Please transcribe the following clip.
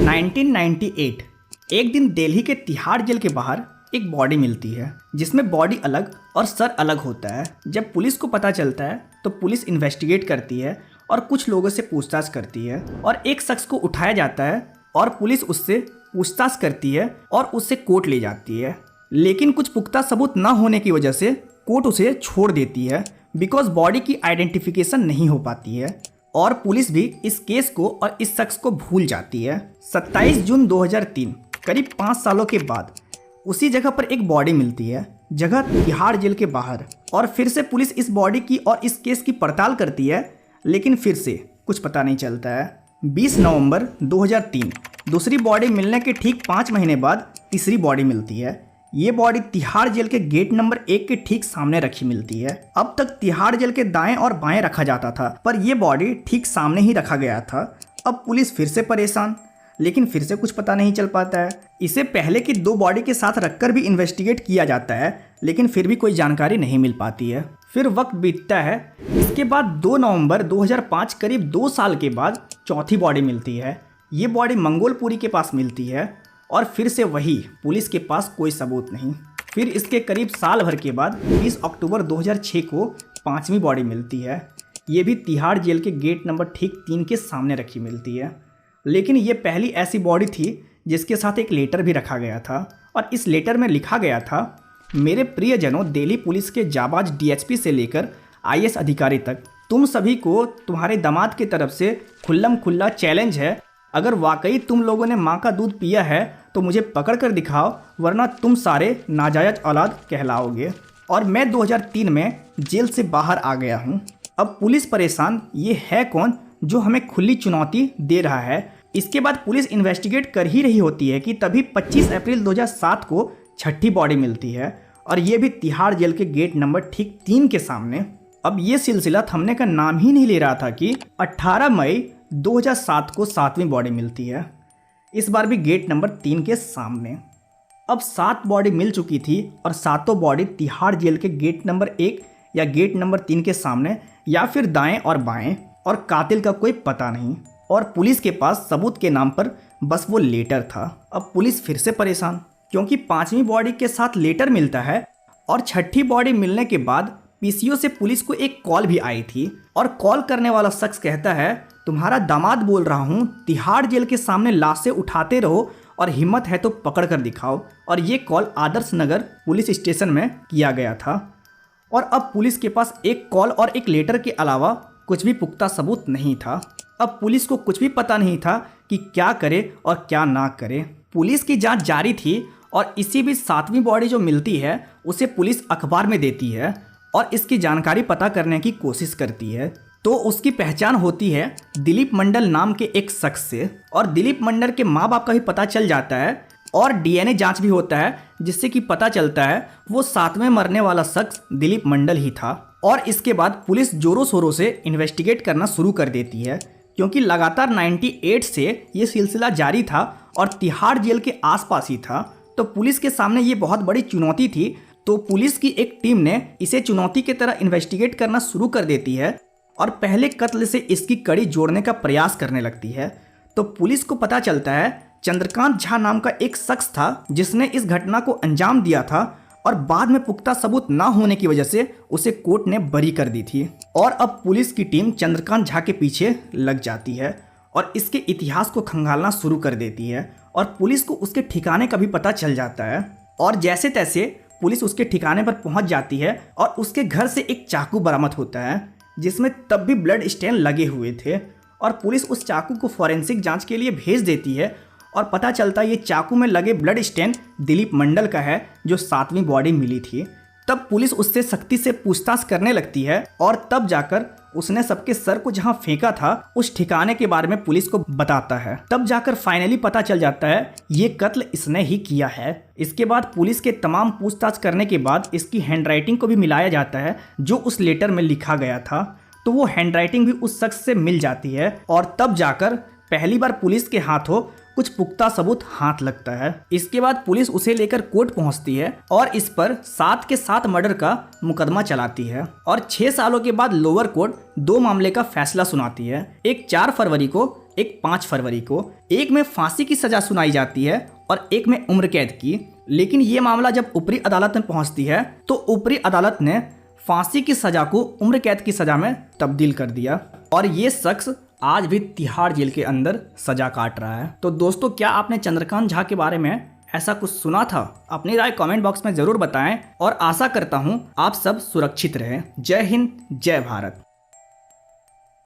1998 एक दिन दिल्ली के तिहाड़ जेल के बाहर एक बॉडी मिलती है जिसमें बॉडी अलग और सर अलग होता है। जब पुलिस को पता चलता है तो पुलिस इन्वेस्टिगेट करती है और कुछ लोगों से पूछताछ करती है और एक शख्स को उठाया जाता है और पुलिस उससे पूछताछ करती है और उससे कोर्ट ले जाती है। लेकिन कुछ पुख्ता सबूत न होने की वजह से कोर्ट उसे छोड़ देती है बिकॉज बॉडी की आइडेंटिफिकेशन नहीं हो पाती है और पुलिस भी इस केस को और इस शख्स को भूल जाती है। 27 जून 2003 करीब 5 सालों के बाद उसी जगह पर एक बॉडी मिलती है, जगह तिहाड़ जेल के बाहर। और फिर से पुलिस इस बॉडी की और इस केस की पड़ताल करती है लेकिन फिर से कुछ पता नहीं चलता है। 20 नवंबर 2003 दूसरी बॉडी मिलने के ठीक 5 महीने बाद तीसरी बॉडी मिलती है। ये बॉडी तिहाड़ जेल के गेट नंबर 1 के ठीक सामने रखी मिलती है। अब तक तिहाड़ जेल के दाएं और बाएं रखा जाता था पर यह बॉडी ठीक सामने ही रखा गया था। अब पुलिस फिर से परेशान, लेकिन फिर से कुछ पता नहीं चल पाता है। इसे पहले की 2 बॉडी के साथ रखकर भी इन्वेस्टिगेट किया जाता है लेकिन फिर भी कोई जानकारी नहीं मिल पाती है। फिर वक्त बीतता है। इसके बाद 2 नवंबर 2005 करीब 2 साल के बाद चौथी बॉडी मिलती है। ये बॉडी मंगोलपुरी के पास मिलती है और फिर से वही, पुलिस के पास कोई सबूत नहीं। फिर इसके करीब साल भर के बाद 20 अक्टूबर 2006 को 5वीं बॉडी मिलती है। ये भी तिहाड़ जेल के गेट नंबर ठीक 3 के सामने रखी मिलती है। लेकिन ये पहली ऐसी बॉडी थी जिसके साथ एक लेटर भी रखा गया था और इस लेटर में लिखा गया था, मेरे प्रियजनों, दिल्ली पुलिस के जाबाज डीएसपी से लेकर आईएएस अधिकारी तक, तुम सभी को तुम्हारे दामाद की तरफ से खुल्लम खुल्ला चैलेंज है। अगर वाकई तुम लोगों ने माँ का दूध पिया है तो मुझे पकड़ कर दिखाओ, वरना तुम सारे नाजायज औलाद कहलाओगे। और मैं 2003 में जेल से बाहर आ गया हूँ। अब पुलिस परेशान, ये है कौन जो हमें खुली चुनौती दे रहा है। इसके बाद पुलिस इन्वेस्टिगेट कर ही रही होती है कि तभी 25 अप्रैल 2007 को छठी बॉडी मिलती है और ये भी तिहाड़ जेल के गेट नंबर ठीक 3 के सामने। अब ये सिलसिला थमने का नाम ही नहीं ले रहा था कि 18 मई 2007 को 7वीं बॉडी मिलती है, इस बार भी गेट नंबर 3 के सामने। अब 7 बॉडी मिल चुकी थी और सातों बॉडी तिहाड़ जेल के गेट नंबर 1 या गेट नंबर 3 के सामने या फिर दाएं और बाएं, और कातिल का कोई पता नहीं। और पुलिस के पास सबूत के नाम पर बस वो लेटर था। अब पुलिस फिर से परेशान क्योंकि 5वीं बॉडी के साथ लेटर मिलता है और छठी बॉडी मिलने के बाद पीसीओ से पुलिस को एक कॉल भी आई थी और कॉल करने वाला शख्स कहता है, तुम्हारा दामाद बोल रहा हूँ, तिहाड़ जेल के सामने लाशें उठाते रहो और हिम्मत है तो पकड़ कर दिखाओ। और ये call Adarsh Nagar police station में किया गया था। और अब पुलिस के पास एक कॉल और एक लेटर के अलावा कुछ भी पुख्ता सबूत नहीं था। अब पुलिस को कुछ भी पता नहीं था कि क्या करे और क्या ना करे। पुलिस की जांच जारी थी और इसी बीच 7वीं बॉडी जो मिलती है उसे पुलिस अखबार में देती है और इसकी जानकारी पता करने की कोशिश करती है। तो उसकी पहचान होती है दिलीप मंडल नाम के एक शख्स से और दिलीप मंडल के माँ बाप का भी पता चल जाता है और डीएनए जांच भी होता है जिससे कि पता चलता है वो 7वें मरने वाला शख्स दिलीप मंडल ही था। और इसके बाद पुलिस जोरों शोरों से इन्वेस्टिगेट करना शुरू कर देती है क्योंकि लगातार 98 से ये सिलसिला जारी था और तिहाड़ जेल के आसपास ही था। तो पुलिस के सामने ये बहुत बड़ी चुनौती थी। तो पुलिस की एक टीम ने इसे चुनौती की तरह इन्वेस्टिगेट करना शुरू कर देती है और पहले कत्ल से इसकी कड़ी जोड़ने का प्रयास करने लगती है। तो पुलिस को पता चलता है चंद्रकांत झा नाम का एक शख्स था जिसने इस घटना को अंजाम दिया था और बाद में पुख्ता सबूत ना होने की वजह से उसे कोर्ट ने बरी कर दी थी। और अब पुलिस की टीम चंद्रकांत झा के पीछे लग जाती है और इसके इतिहास को खंगालना शुरू कर देती है और पुलिस को उसके ठिकाने का भी पता चल जाता है। और जैसे तैसे पुलिस उसके ठिकाने पर पहुंच जाती है और उसके घर से एक चाकू बरामद होता है जिसमें तब भी ब्लड स्टेन लगे हुए थे। और पुलिस उस चाकू को फॉरेंसिक जांच के लिए भेज देती है और पता चलता है ये चाकू में लगे ब्लड स्टेन दिलीप मंडल का है जो 7वीं बॉडी मिली थी। तब पुलिस उससे सख्ती से पूछताछ करने लगती है और तब जाकर उसने सबके सर को जहां फेंका था उस ठिकाने के बारे में पुलिस को बताता है। तब जाकर फाइनली पता चल जाता है ये कत्ल इसने ही किया है। इसके बाद पुलिस के तमाम पूछताछ करने के बाद इसकी हैंडराइटिंग को भी मिलाया जाता है जो उस लेटर में लिखा गया था। तो वो हैंडराइटिंग भी उस शख्स से मिल जाती है और तब जाकर पहली बार पुलिस के हाथों कुछ पुख्ता सबूत हाथ लगता है। इसके बाद पुलिस उसे लेकर कोर्ट पहुंचती है और इस पर 7 के 7 मर्डर का मुकदमा चलाती है और 6 सालों के बाद लोअर कोर्ट 2 मामले का फैसला सुनाती है। एक 4 फरवरी को एक 5 फरवरी को। एक में फांसी की सजा सुनाई जाती है और एक में उम्र कैद की। लेकिन ये मामला जब ऊपरी अदालत में पहुंचती है तो ऊपरी अदालत ने फांसी की सजा को उम्र कैद की सजा में तब्दील कर दिया और ये शख्स आज भी तिहाड़ जेल के अंदर सजा काट रहा है। तो दोस्तों, क्या आपने चंद्रकांत झा के बारे में ऐसा कुछ सुना था? अपनी राय कमेंट बॉक्स में जरूर बताएं और आशा करता हूं आप सब सुरक्षित रहें। जय हिंद, जय भारत।